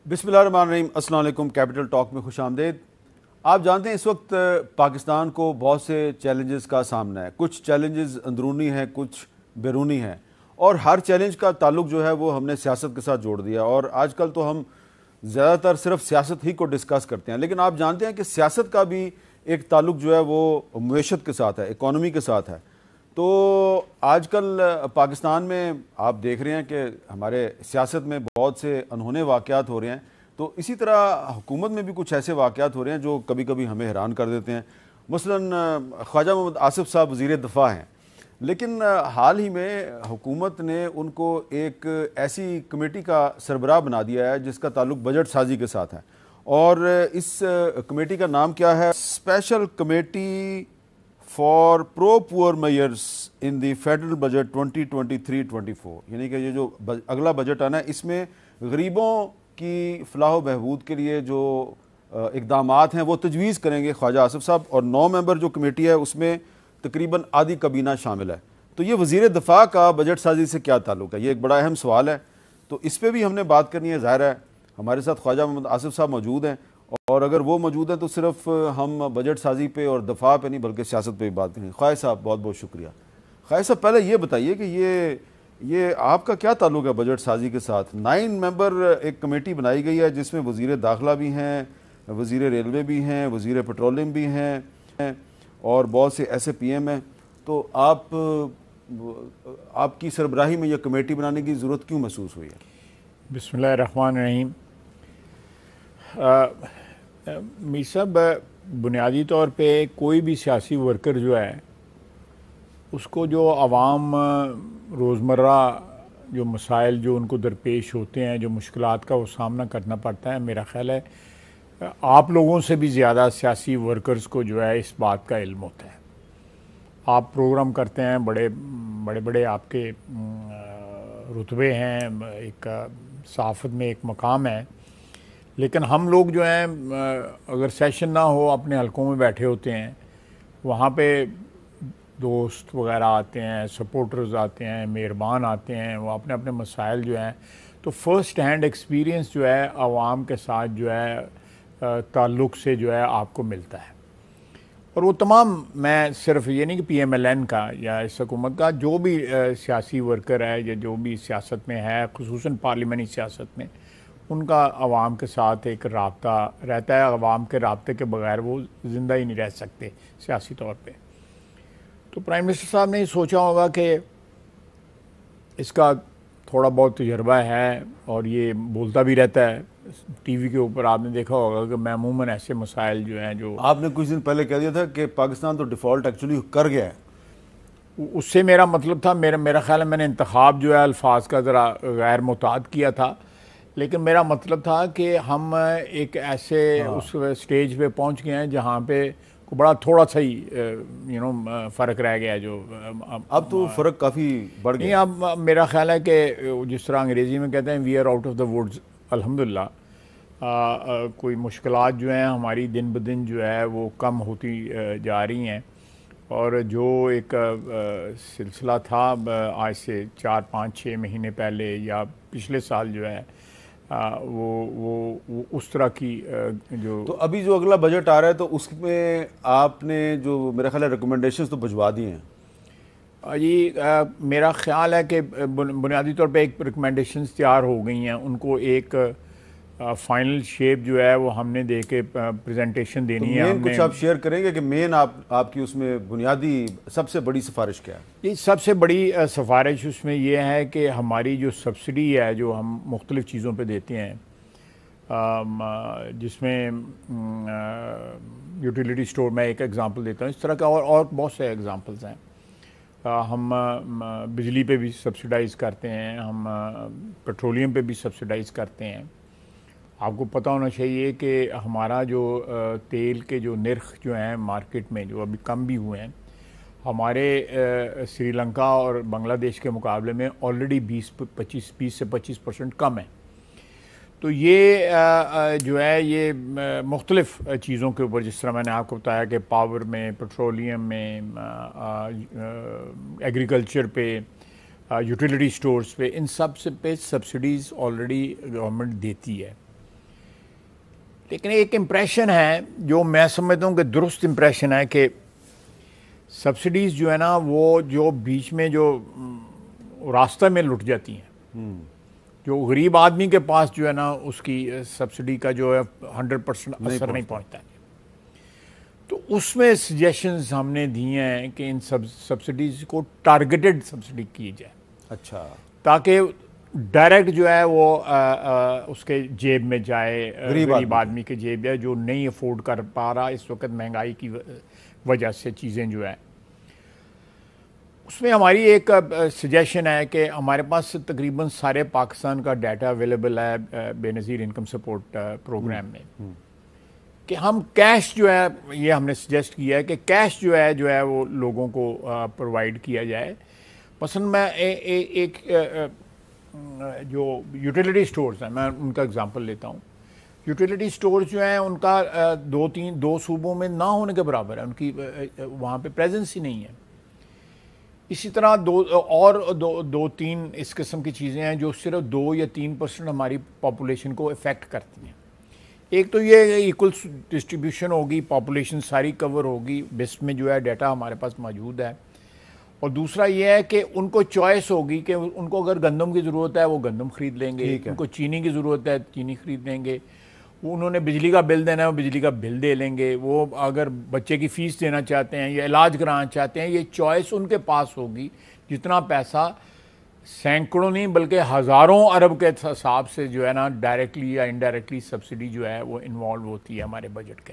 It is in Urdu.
بسم اللہ الرحمن الرحیم۔ السلام علیکم۔ کیپٹل ٹاک میں خوش آمدید۔ آپ جانتے ہیں اس وقت پاکستان کو بہت سے چیلنجز کا سامنا ہے۔ کچھ چیلنجز اندرونی ہیں، کچھ بیرونی ہیں، اور ہر چیلنج کا تعلق جو ہے وہ ہم نے سیاست کے ساتھ جوڑ دیا، اور آج کل تو ہم زیادہ تر صرف سیاست ہی کو ڈسکس کرتے ہیں، لیکن آپ جانتے ہیں کہ سیاست کا بھی ایک تعلق جو ہے وہ معیشت کے ساتھ ہے، اکانومی کے ساتھ ہے۔ تو آج کل پاکستان میں آپ دیکھ رہے ہیں کہ ہمارے سیاست میں بہت سے انہونے واقعات ہو رہے ہیں، تو اسی طرح حکومت میں بھی کچھ ایسے واقعات ہو رہے ہیں جو کبھی کبھی ہمیں حیران کر دیتے ہیں۔ مثلاً خواجہ محمد آصف صاحب وزیر دفاع ہیں، لیکن حال ہی میں حکومت نے ان کو ایک ایسی کمیٹی کا سربراہ بنا دیا ہے جس کا تعلق بجٹ سازی کے ساتھ ہے، اور اس کمیٹی کا نام کیا ہے؟ اسپیشل کمیٹی فار پرو پور میئرس ان دی فیڈرل بجٹ 2023-24، یعنی کہ یہ جو اگلا بجٹ آنا ہے اس میں غریبوں کی فلاح و بہبود کے لیے جو اقدامات ہیں وہ تجویز کریں گے خواجہ آصف صاحب، اور 9 ممبر جو کمیٹی ہے اس میں تقریباً آدھی کابینہ شامل ہے۔ تو یہ وزیر دفاع کا بجٹ سازی سے کیا تعلق ہے؟ یہ ایک بڑا اہم سوال ہے، تو اس پہ بھی ہم نے بات کرنی ہے۔ ظاہر ہے ہمارے ساتھ خواجہ محمد آصف صاحب موجود ہیں، اور اگر وہ موجود ہیں تو صرف ہم بجٹ سازی پہ اور دفاع پہ نہیں بلکہ سیاست پہ بھی بات کریں گے۔ خواجہ صاحب بہت بہت شکریہ۔ خواجہ صاحب پہلے یہ بتائیے کہ یہ آپ کا کیا تعلق ہے بجٹ سازی کے ساتھ؟ 9 ممبر ایک کمیٹی بنائی گئی ہے جس میں وزیر داخلہ بھی ہیں، وزیر ریلوے بھی ہیں، وزیر پیٹرولیم بھی ہیں، اور بہت سے ایسے پی ایم ہیں، تو آپ کی سربراہی میں یہ کمیٹی بنانے کی ضرورت کیوں محسوس ہوئی ہے؟ بسم اللہ الرحمن الرحیم۔ میر صاحب، بنیادی طور پہ کوئی بھی سیاسی ورکر جو ہے اس کو جو عوام روزمرہ جو مسائل جو ان کو درپیش ہوتے ہیں، جو مشکلات کا وہ سامنا کرنا پڑتا ہے، میرا خیال ہے آپ لوگوں سے بھی زیادہ سیاسی ورکرز کو جو ہے اس بات کا علم ہوتا ہے۔ آپ پروگرام کرتے ہیں، بڑے بڑے آپ کے رتبے ہیں، ایک صحافت میں ایک مقام ہے، لیکن ہم لوگ جو ہیں اگر سیشن نہ ہو اپنے حلقوں میں بیٹھے ہوتے ہیں، وہاں پہ دوست وغیرہ آتے ہیں، سپورٹرز آتے ہیں، مہربان آتے ہیں، وہ اپنے اپنے مسائل جو ہیں، تو فرسٹ ہینڈ ایکسپیرینس جو ہے عوام کے ساتھ جو ہے تعلق سے جو ہے آپ کو ملتا ہے۔ اور وہ تمام، میں صرف یہ نہیں کہ پی ایم ایل این کا یا اس حکومت کا، جو بھی سیاسی ورکر ہے یا جو بھی سیاست میں ہے، خصوصاً پارلیمانی سیاست میں، ان کا عوام کے ساتھ ایک رابطہ رہتا ہے۔ عوام کے رابطے کے بغیر وہ زندہ ہی نہیں رہ سکتے سیاسی طور پہ۔ تو پرائم منسٹر صاحب نے یہ سوچا ہوگا کہ اس کا تھوڑا بہت تجربہ ہے اور یہ بولتا بھی رہتا ہے، ٹی وی کے اوپر آپ نے دیکھا ہوگا کہ میں عموماً ایسے مسائل جو ہیں جو آپ نے کچھ دن پہلے کہہ دیا تھا کہ پاکستان تو ڈیفالٹ ایکچولی کر گیا ہے، اس سے میرا مطلب تھا، میرا خیال ہے میں نے انتخاب جو ہے الفاظ کا ذرا غیر محتاط کیا تھا، لیکن میرا مطلب تھا کہ ہم ایک ایسے اس سٹیج پہ پہنچ گئے ہیں جہاں پہ بڑا تھوڑا سا ہی فرق رہ گیا، جو اب تو فرق کافی بڑھ گیا۔ نہیں، اب میرا خیال ہے کہ جس طرح انگریزی میں کہتے ہیں we are out of the woods, الحمدللہ۔ کوئی مشکلات جو ہیں ہماری دن بدن جو ہے وہ کم ہوتی جا رہی ہیں، اور جو ایک سلسلہ تھا آج سے 4-5-6 مہینے پہلے یا پچھلے سال جو ہے وہ اس طرح کی جو تو ابھی جو اگلا بجٹ آ رہا ہے تو اس میں آپ نے جو میرا خیال ہے ریکمنڈیشنز تو بھجوا دی ہیں؟ جی، میرا خیال ہے کہ بنیادی طور پہ ایک ریکمنڈیشنز تیار ہو گئی ہیں، ان کو ایک فائنل شیپ جو ہے وہ ہم نے دے کے پریزنٹیشن دینی ہے۔ مین کچھ آپ شیئر کریں گے کہ مین آپ کی اس میں بنیادی سب سے بڑی سفارش کیا ہے؟ یہ سب سے بڑی سفارش اس میں یہ ہے کہ ہماری جو سبسڈی ہے جو ہم مختلف چیزوں پہ دیتے ہیں، جس میں یوٹیلیٹی سٹور میں ایک ایگزامپل دیتا ہوں، اس طرح کا اور بہت سے ایگزامپلز ہیں۔ ہم بجلی پہ بھی سبسڈائز کرتے ہیں، ہم پیٹرولیم پہ بھی سبسڈائز کرتے ہیں۔ آپ کو پتہ ہونا چاہیے کہ ہمارا جو تیل کے جو نرخ جو ہیں مارکیٹ میں جو ابھی کم بھی ہوئے ہیں، ہمارے سری لنکا اور بنگلہ دیش کے مقابلے میں آلریڈی 20-25% کم ہے۔ تو یہ جو ہے یہ مختلف چیزوں کے اوپر، جس طرح میں نے آپ کو بتایا کہ پاور میں، پیٹرولیم میں، ایگریکلچر پہ، یوٹیلیٹی سٹورز پہ، ان سب سے پہ سبسڈیز آلریڈی گورنمنٹ دیتی ہے۔ لیکن ایک امپریشن ہے جو میں سمجھتا ہوں کہ درست امپریشن ہے کہ سبسڈیز جو ہے نا وہ جو بیچ میں جو راستہ میں لٹ جاتی ہیں، جو غریب آدمی کے پاس جو ہے نا اس کی سبسڈی کا جو ہے 100% اثر نہیں پہنچتا ہے. تو اس میں سجیشنز ہم نے دیے ہیں کہ ان سبسڈیز کو ٹارگیٹڈ سبسڈی کی جائے. اچھا. تاکہ ڈائریکٹ جو ہے وہ اس کے جیب میں جائے، غریب آدمی کے جیب ہے جو نہیں افورڈ کر پا رہا اس وقت مہنگائی کی وجہ سے چیزیں جو ہے. اس میں ہماری ایک سجیشن ہے کہ ہمارے پاس تقریباً سارے پاکستان کا ڈیٹا اویلیبل ہے بے نظیر انکم سپورٹ پروگرام میں، کہ ہم کیش جو ہے، یہ ہم نے سجیسٹ کیا ہے کہ کیش جو ہے وہ لوگوں کو پرووائڈ کیا جائے. مثلا میں ایک جو یوٹیلیٹی سٹورز ہیں میں ان کا اگزامپل لیتا ہوں. یوٹیلیٹی سٹورز جو ہیں ان کا دو صوبوں میں نہ ہونے کے برابر ہے، ان کی وہاں پہ پریزنس ہی نہیں ہے. اسی طرح دو تین اس قسم کی چیزیں ہیں جو صرف 2 یا 3% ہماری پاپولیشن کو افیکٹ کرتی ہیں. ایک تو یہ ایکول ڈسٹریبیوشن ہوگی، پاپولیشن ساری کور ہوگی، بسٹ میں جو ہے ڈیٹا ہمارے پاس موجود ہے. اور دوسرا یہ ہے کہ ان کو چوائس ہوگی کہ ان کو اگر گندم کی ضرورت ہے وہ گندم خرید لیں گے، ان کو چینی کی ضرورت ہے چینی خرید لیں گے، انہوں نے بجلی کا بل دینا ہے وہ بجلی کا بل دے لیں گے، وہ اگر بچے کی فیس دینا چاہتے ہیں یا علاج کرانا چاہتے ہیں، یہ چوائس ان کے پاس ہوگی. جتنا پیسہ سینکڑوں نہیں بلکہ ہزاروں ارب کے حساب سے جو ہے نا ڈائریکٹلی یا انڈائریکٹلی سبسڈی جو ہے وہ انوالو ہوتی ہے ہمارے بجٹ کے اندر.